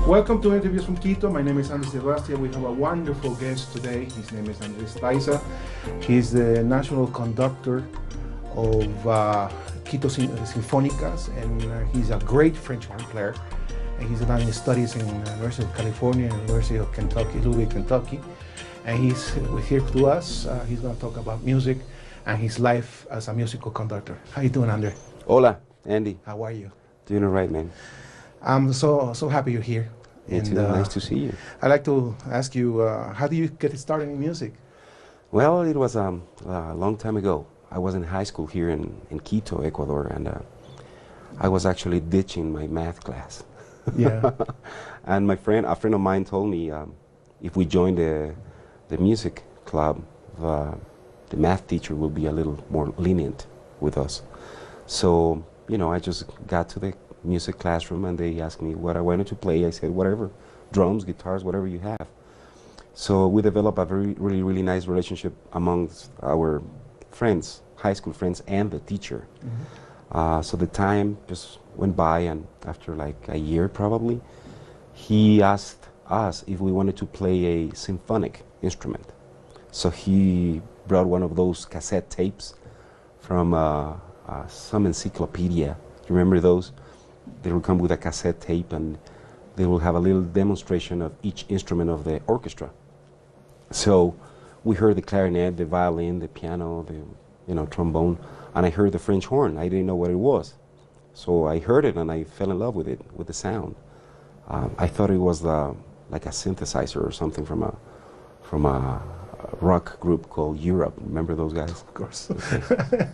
Welcome to Interviews from Quito. My name is Andrey. We have a wonderful guest today. His name is Andrey Astaiza. He's the national conductor of Quito Sinfónicas, and he's a great French horn player. And he's done his studies in the University of California and University of Kentucky, Louisville, Kentucky. And he's here to us. He's going to talk about music and his life as a musical conductor. How you doing, Andrey? Hola, Andy. How are you? Doing all right, man. I'm so happy you're here. Me too. Nice to see you. I'd like to ask you, how do you get started in music? Well, it was a long time ago. I was in high school here in Quito, Ecuador, and I was actually ditching my math class. Yeah. And a friend of mine told me if we joined the music club, the math teacher will be a little more lenient with us. So, you know, I just got to the music classroom and they asked me what I wanted to play. I said, whatever, drums, guitars, whatever you have. So we developed a really nice relationship amongst our friends, high school friends, and the teacher. Mm-hmm. So the time just went by, and after like a year probably, he asked us if we wanted to play a symphonic instrument. So he brought one of those cassette tapes from some encyclopedia. You remember those? They will come with a cassette tape, and they will have a little demonstration of each instrument of the orchestra. So we heard the clarinet, the violin, the piano, the trombone, and I heard the French horn. I didn't know what it was. So I heard it and I fell in love with it, with the sound. I thought it was like a synthesizer or something from a rock group called Europe. Remember those guys? Of course. Okay.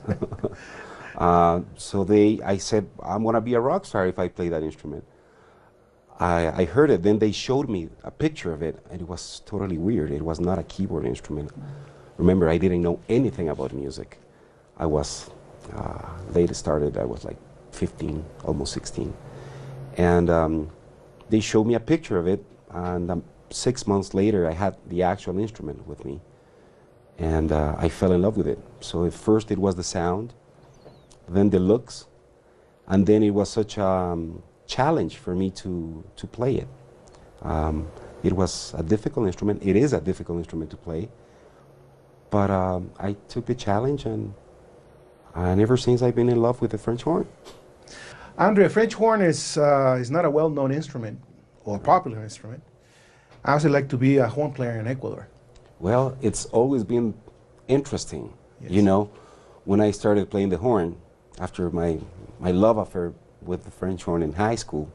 So I said, I'm going to be a rock star if I play that instrument. I heard it, then they showed me a picture of it, and it was totally weird. It was not a keyboard instrument. Remember, I didn't know anything about music. I was late started, I was like 15, almost 16. And they showed me a picture of it, and 6 months later, I had the actual instrument with me. And I fell in love with it. So at first it was the sound, then the looks, and then it was such a challenge for me to play it. It was a difficult instrument. It is a difficult instrument to play, but I took the challenge, and ever since I've been in love with the French horn. Andrey, French horn is not a well-known instrument or popular instrument. I also like to be a horn player in Ecuador. Well, it's always been interesting. Yes. You know, when I started playing the horn, after my love affair with the French horn in high school,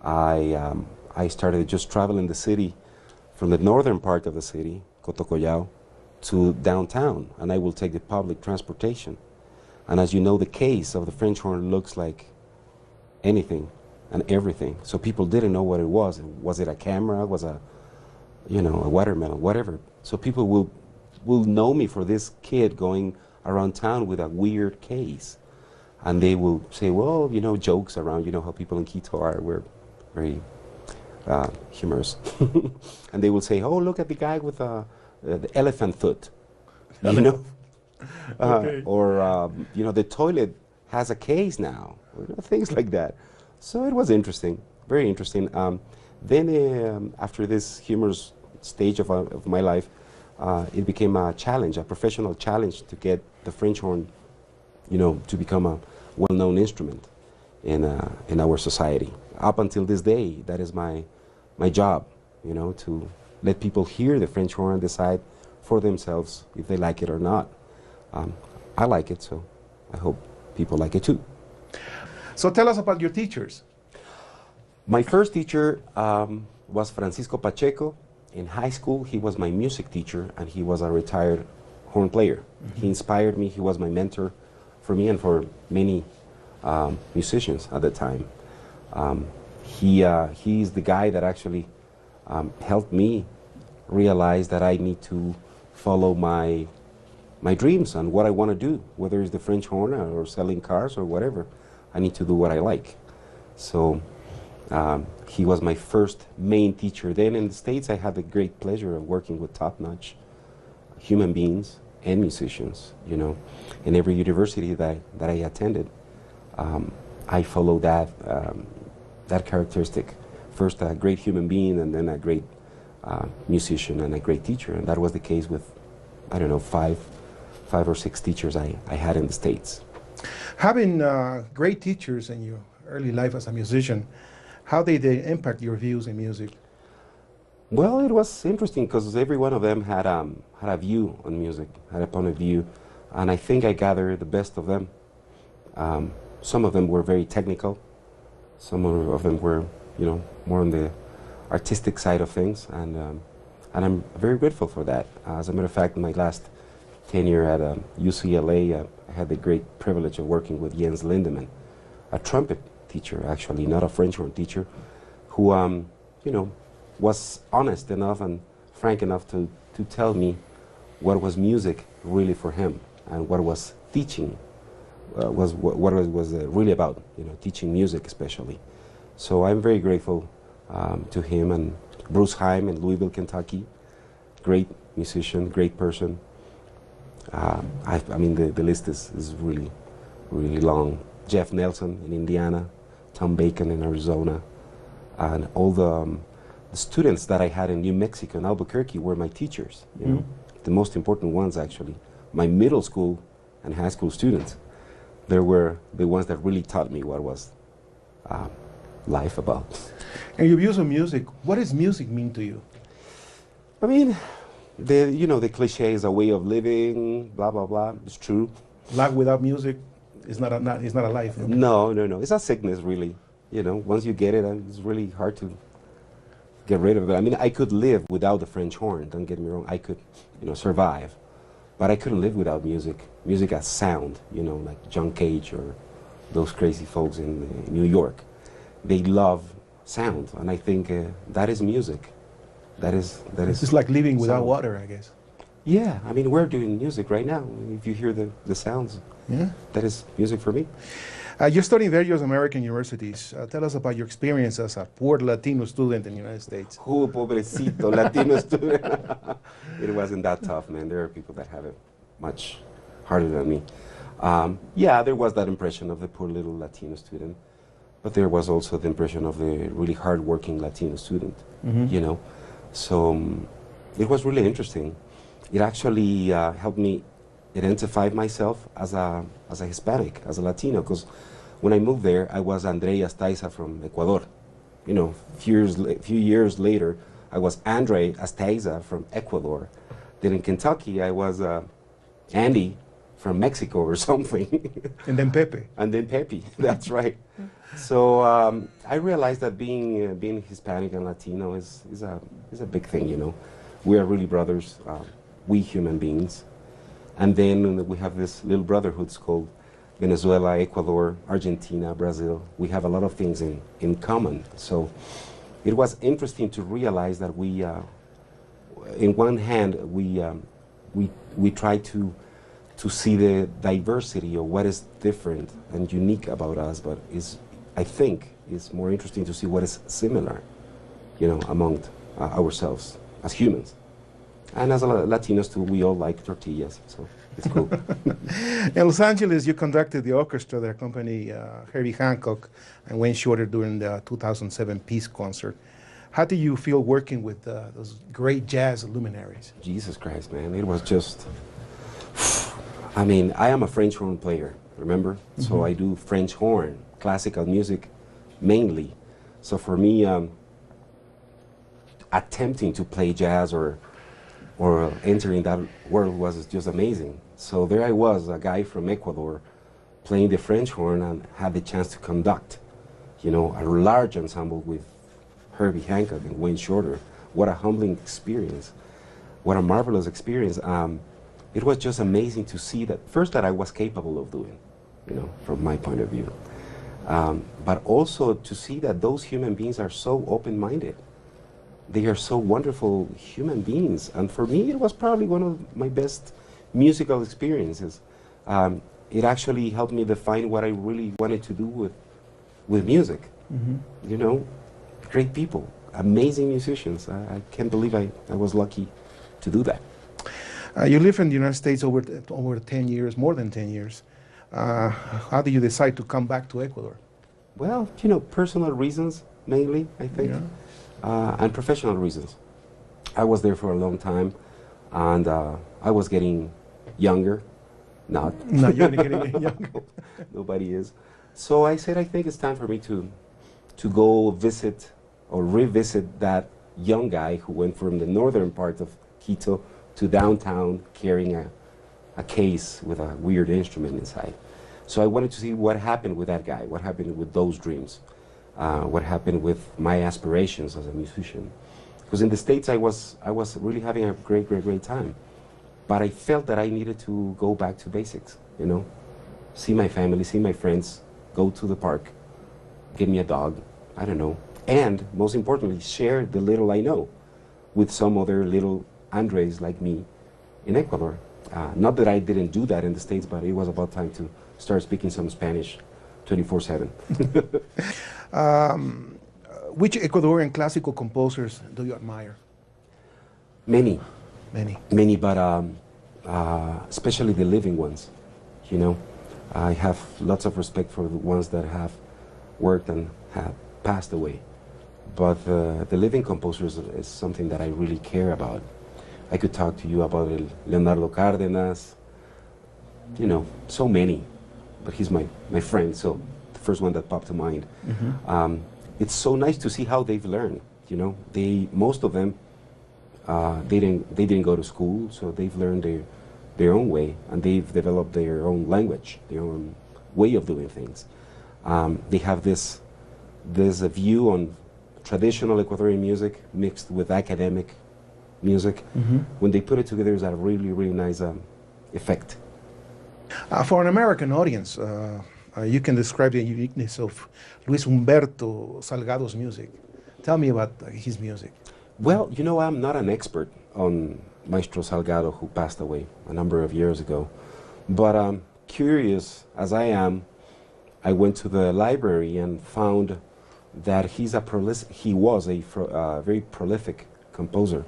I started just traveling the city from the northern part of the city, Cotocollao, to downtown, and I will take the public transportation. And as you know, the case of the French horn looks like anything and everything. So people didn't know what it was. Was it a camera? Was a watermelon? Whatever. So people will know me for this kid going around town with a weird case. And they will say, well, jokes around, how people in Quito are, we're very humorous. And they will say, oh, look at the guy with the elephant foot, Okay. Or, the toilet has a case now, things like that. So it was interesting, very interesting. Then after this humorous stage of my life, it became a challenge, a professional challenge to get the French horn, to become a well-known instrument in our society. Up until this day, that is my job, to let people hear the French horn and decide for themselves if they like it or not. I like it, so I hope people like it too. So tell us about your teachers. My first teacher was Francisco Pacheco. In high school, he was my music teacher, and he was a retired horn player. Mm-hmm. He inspired me. He was my mentor for me and for many musicians at the time. He's the guy that actually helped me realize that I need to follow my dreams and what I want to do, whether it's the French horn or selling cars or whatever. I need to do what I like. So he was my first main teacher. Then in the States, I had the great pleasure of working with top-notch human beings and musicians, in every university that I attended. I followed that characteristic first a great human being and then a great musician and a great teacher. And that was the case with, I don't know, five or six teachers I had in the States. Having great teachers in your early life as a musician, how did they impact your views in music? Well, it was interesting because every one of them had a view on music, had a point of view, and I think I gathered the best of them. Some of them were very technical, some of them were, you know, more on the artistic side of things, and I'm very grateful for that. As a matter of fact, in my last tenure at UCLA, I had the great privilege of working with Jens Lindemann, a trumpet teacher, actually, not a French horn teacher, who, you know, was honest enough and frank enough to tell me what was music really for him and what was teaching what it was really about, you know, teaching music especially. So I'm very grateful to him and Bruce Heim in Louisville, Kentucky. Great musician, great person. I mean, the list is really, really long. Jeff Nelson in Indiana, Tom Bacon in Arizona, and all the students that I had in New Mexico and Albuquerque were my teachers, you know, the most important ones actually. My middle school and high school students, they were the ones that really taught me what was life about. And your views on music, what does music mean to you? I mean, you know, the cliche is a way of living, blah, blah, blah. It's true. Life without music is not a life. Okay? No. It's a sickness, really. You know, once you get it, it's really hard to get rid of it. I mean, I could live without the French horn, don't get me wrong. I could, you know, survive. But I couldn't live without music. Music as sound, you know, like John Cage or those crazy folks in New York. They love sound, and I think that is music. That is. It's like living without sound. water, I guess. Yeah, I mean, we're doing music right now. If you hear the sounds, yeah, that is music for me. You're studying various American universities. Tell us about your experience as a poor Latino student in the United States. Oh, pobrecito Latino student. It wasn't that tough, man. There are people that have it much harder than me. Yeah, there was that impression of the poor little Latino student, but there was also the impression of the really hard-working Latino student, you know. So it was really interesting. It actually helped me identify myself as a Hispanic, as a Latino, because when I moved there, I was Andrey Astaiza from Ecuador. You know, few years later, I was Andrey Astaiza from Ecuador. Then in Kentucky, I was Andy from Mexico or something. And then Pepe. And then Pepe, that's right. So I realized that being Hispanic and Latino is a big thing, you know. We are really brothers, we human beings. And then we have this little brotherhoods called Venezuela, Ecuador, Argentina, Brazil. We have a lot of things in common. So it was interesting to realize that we, in one hand, we try to see the diversity of what is different and unique about us, but I think it's more interesting to see what is similar, you know, among ourselves as humans. And as Latinos too, we all like tortillas, so it's cool. In Los Angeles, you conducted the orchestra that accompanied Herbie Hancock and Wayne Shorter during the 2007 Peace Concert. How do you feel working with those great jazz luminaries? Jesus Christ, man, it was just, I mean, I am a French horn player, remember? So I do French horn, classical music mainly. So for me, attempting to play jazz or entering that world was just amazing. So there I was, a guy from Ecuador, playing the French horn and had the chance to conduct, you know, a large ensemble with Herbie Hancock and Wayne Shorter. What a humbling experience. What a marvelous experience. It was just amazing to see that, first, that I was capable of doing, you know, from my point of view. But also to see that those human beings are so open-minded. They are so wonderful human beings. And for me, it was probably one of my best musical experiences. It actually helped me define what I really wanted to do with music. You know, great people, amazing musicians. I can't believe I was lucky to do that. You live in the United States over 10 years, more than 10 years. How did you decide to come back to Ecuador? Well, you know, personal reasons. mainly, I think, and professional reasons. I was there for a long time, and I was getting younger. Not. No, you're getting younger. Nobody is. So I said, I think it's time for me to go visit or revisit that young guy who went from the northern part of Quito to downtown carrying a case with a weird instrument inside. So I wanted to see what happened with that guy, what happened with those dreams, what happened with my aspirations as a musician. Because in the States I was really having a great time. But I felt that I needed to go back to basics, you know? See my family, see my friends, go to the park, get me a dog, I don't know. And most importantly, share the little I know with some other little Andres like me in Ecuador. Not that I didn't do that in the States, but it was about time to start speaking some Spanish 24/7. Which Ecuadorian classical composers do you admire? Many. Many, but especially the living ones, you know. I have lots of respect for the ones that have worked and have passed away. But the living composers is something that I really care about. I could talk to you about Leonardo Cárdenas, you know, so many. But he's my friend, so the first one that popped to mind. Mm-hmm. It's so nice to see how they've learned, you know. Most of them, they didn't go to school, so they've learned their own way, and they've developed their own language, their own way of doing things. They have this view on traditional Ecuadorian music mixed with academic music. Mm-hmm. When they put it together, it's a really nice effect. For an American audience, you can describe the uniqueness of Luis Humberto Salgado's music. Tell me about his music. Well, you know, I'm not an expert on Maestro Salgado, who passed away a number of years ago. But curious as I am, I went to the library and found that he was a very prolific composer.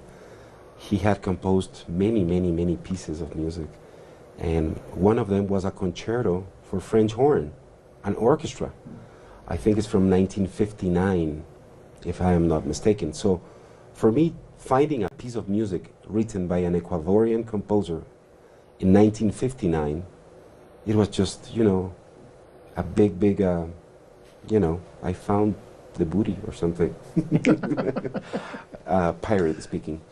He had composed many pieces of music. And one of them was a concerto for French horn, an orchestra. I think it's from 1959, if I am not mistaken. So for me, finding a piece of music written by an Ecuadorian composer in 1959, it was just, you know, a big, you know, I found the booty or something. Pirate speaking.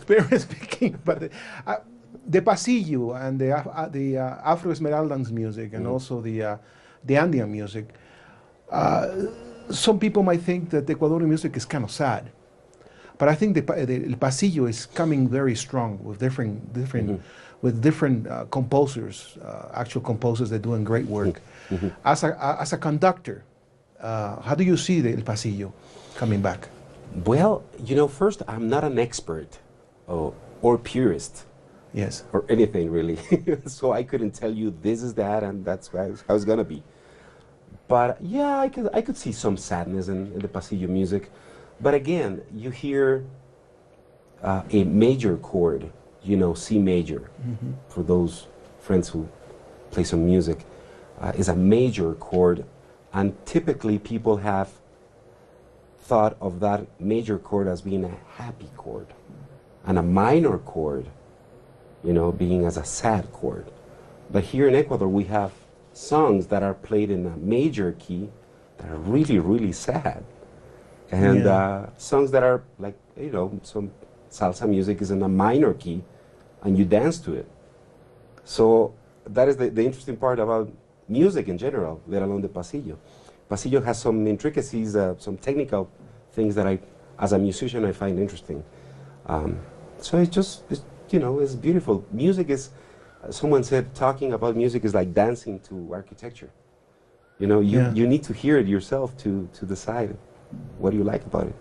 Pirate speaking, but the pasillo and the Afro Esmeralda's music and also the Andean music, some people might think that the Ecuadorian music is kind of sad. But I think the pasillo is coming very strong with different composers, actual composers that are doing great work. Mm-hmm. As a conductor, how do you see the pasillo coming back? Well, you know, first, I'm not an expert or purist. Yes. Or anything really. So I couldn't tell you this is that and that's how it's gonna be. But yeah, I could see some sadness in the pasillo music. But again, you hear a major chord, you know, C major, mm-hmm. for those friends who play some music, is a major chord, and typically people have thought of that major chord as being a happy chord, and a minor chord, you know, being as a sad chord. But here in Ecuador, we have songs that are played in a major key that are really sad. And songs that are like, you know, some salsa music is in a minor key and you dance to it. So that is the interesting part about music in general, let alone the pasillo. Pasillo has some intricacies, some technical things that as a musician, I find interesting. So it's you know, it's beautiful. Music is, someone said, talking about music is like dancing to architecture. You know, you need to hear it yourself to decide what do you like about it.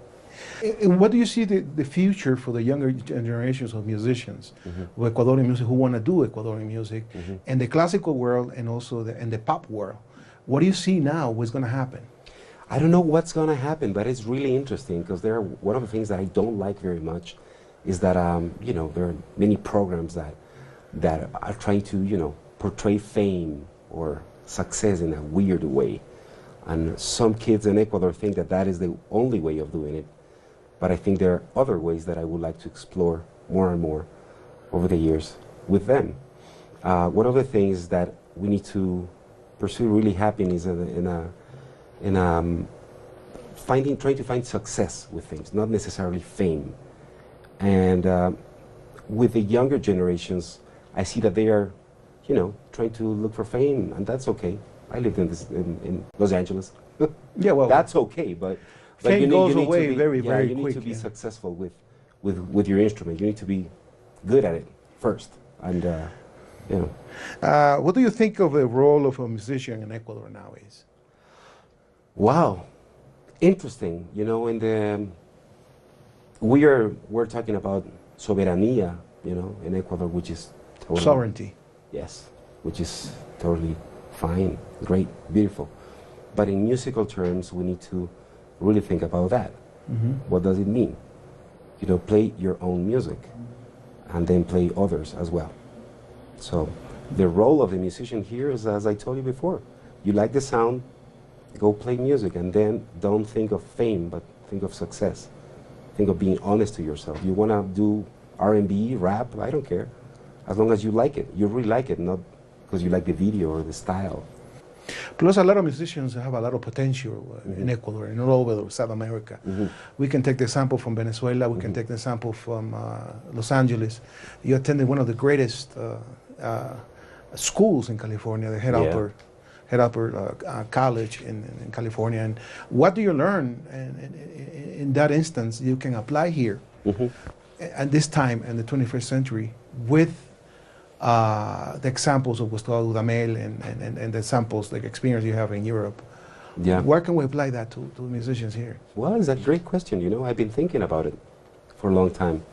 And what do you see the future for the younger generations of musicians, mm-hmm. of Ecuadorian music, who want to do Ecuadorian music, mm-hmm. and the classical world and also the pop world? What do you see now? What's going to happen? I don't know what's going to happen, but it's really interesting because one of the things that I don't like very much is that you know, there are many programs that are trying to, you know, portray fame or success in a weird way. And some kids in Ecuador think that that is the only way of doing it. But I think there are other ways that I would like to explore more and more over the years with them. One of the things that we need to pursue really happiness trying to find success with things, not necessarily fame. And with the younger generations, I see that they are, you know, trying to look for fame, and that's okay. I lived in Los Angeles. Yeah, well, that's okay, but fame you goes need away to be, very you quick. need to be successful with your instrument. You need to be good at it first, and you know. What do you think of the role of a musician in Ecuador nowadays? Wow, interesting. You know, we're talking about soberanía, you know, in Ecuador, which is totally, Sovereignty. yes, which is totally fine, great, beautiful. But in musical terms, we need to really think about that. Mm-hmm. What does it mean? You know, play your own music and then play others as well. So the role of the musician here is, as I told you before, you like the sound, go play music, and then don't think of fame, but think of success. Think of being honest to yourself. You want to do R&B, rap, I don't care. As long as you like it. You really like it, not because you like the video or the style. Plus, a lot of musicians have a lot of potential in Ecuador and all over South America. Mm-hmm. We can take the sample from Venezuela. We can take the sample from Los Angeles. You attended one of the greatest schools in California, the Head Upper College in California. And what do you learn in that instance you can apply here at this time in the 21st century with the examples of Gustavo Dudamel and the samples, the experience you have in Europe? Yeah. Where can we apply that to musicians here? Well, it's a great question. You know, I've been thinking about it for a long time.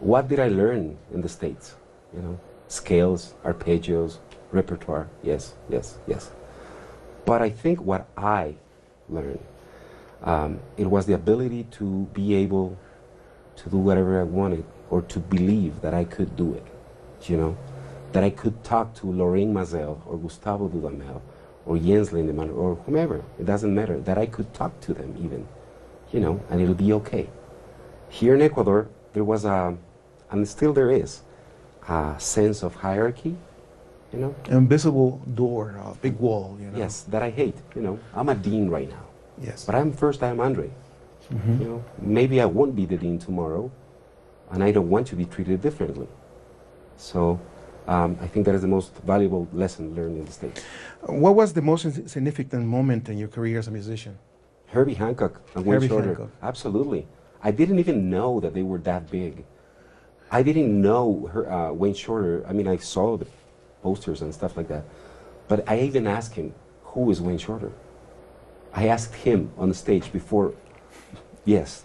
What did I learn in the States? You know, scales, arpeggios, repertoire. Yes, yes, yes. But I think what I learned, it was the ability to be able to do whatever I wanted, or to believe that I could do it, you know? That I could talk to Lorraine Mazel or Gustavo Dudamel or Jens Lindemann or whomever, it doesn't matter, that I could talk to them even, you know, and it'll be okay. Here in Ecuador, there was and still there is, a sense of hierarchy, you know? Invisible door, a big wall, you know? Yes, that I hate, you know. I'm a dean right now. Yes. But I'm Andrey. You know, maybe I won't be the dean tomorrow, and I don't want to be treated differently. So I think that is the most valuable lesson learned in the States. What was the most significant moment in your career as a musician? Herbie Hancock and Wayne Shorter. Absolutely. I didn't even know that they were that big. I didn't know Wayne Shorter. I mean, I saw the posters and stuff like that. But I even asked him, who is Wayne Shorter? I asked him on the stage before. Yes.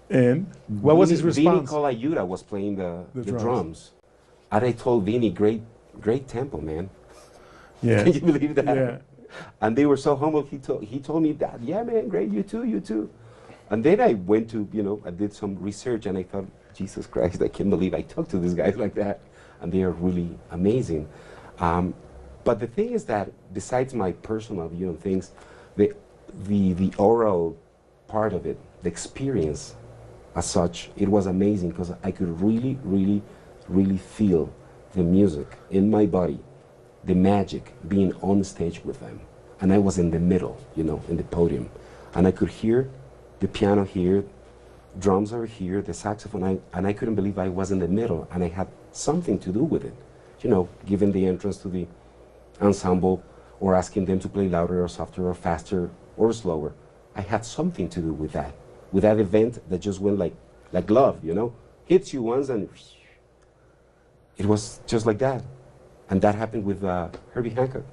And what was his response? Vinny Colaiuta was playing the drums. And I told Vinny, great tempo, man. Yeah. Can you believe that? Yeah. And they were so humble. He told me that, yeah, man, great, you too. And then I went to, you know, I did some research, and I thought, Jesus Christ, I can't believe I talked to these guys like that. And they are really amazing. But the thing is that besides my personal, you know, things, the oral part of it, the experience as such, it was amazing because I could really, really, really feel the music in my body, the magic being on stage with them. And I was in the middle, you know, in the podium. And I could hear the piano here, drums over here, the saxophone, and I couldn't believe I was in the middle, and I had something to do with it. You know, giving the entrance to the ensemble, or asking them to play louder or softer or faster or slower. I had something to do with that event that just went like love, you know, hits you once and it was just like that. And that happened with Herbie Hancock.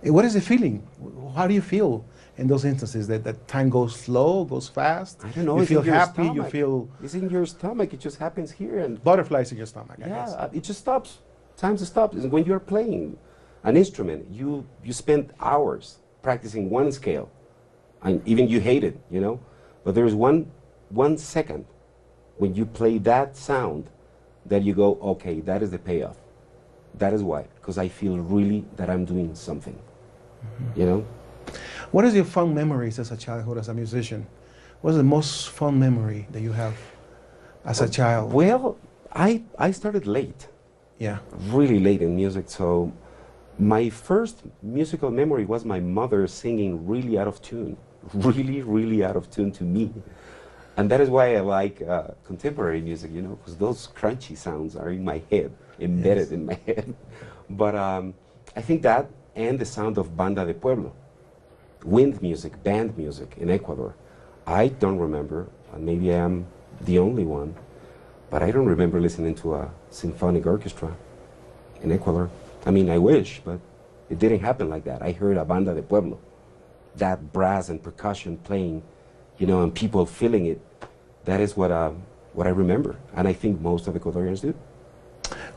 What is the feeling? How do you feel in those instances? That time goes slow, goes fast? I don't know. You feel happy, you feel... It's in your stomach. It just happens here. And butterflies in your stomach, I guess. Yeah, it just stops. Time stops. When you're playing an instrument, you spend hours practicing one scale. And even you hate it, you know? But there's one second when you play that sound that you go, okay, that is the payoff. That is why. Because I feel really that I'm doing something, you know? What is your fond memories as a childhood as a musician? What is the most fond memory that you have as a child? Well, I started late, Yeah. really late in music. So my first musical memory was my mother singing really out of tune, really, really out of tune to me. And that is why I like contemporary music, you know, because those crunchy sounds are in my head, embedded in my head. But I think that and the sound of banda de pueblo, wind music, band music in Ecuador. I don't remember, and maybe I am the only one, but I don't remember listening to a symphonic orchestra in Ecuador. I mean, I wish, but it didn't happen like that. I heard a banda de pueblo, that brass and percussion playing, you know, and people feeling it. That is what I remember, and I think most of Ecuadorians do.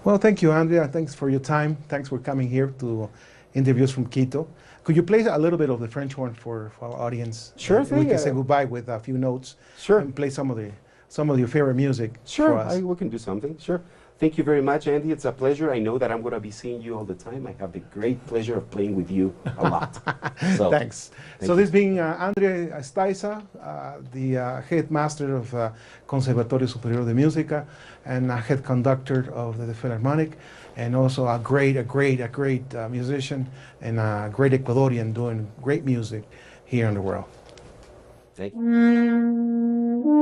Well, thank you, Andrea. Thanks for your time. Thanks for coming here to Interviews from Quito. Could you play a little bit of the French horn for our audience? Sure And thing. we can say goodbye with a few notes. Sure. And play some of your favorite music Sure, for us. we can do something. Sure. Thank you very much, Andy. It's a pleasure. I know that I'm going to be seeing you all the time. I have the great pleasure of playing with you a lot. So, Thanks. So this being Andrey Astaiza, the headmaster of Conservatorio Superior de Música and a head conductor of the Philharmonic, and also a great musician and a great Ecuadorian doing great music here in the world. Thank you.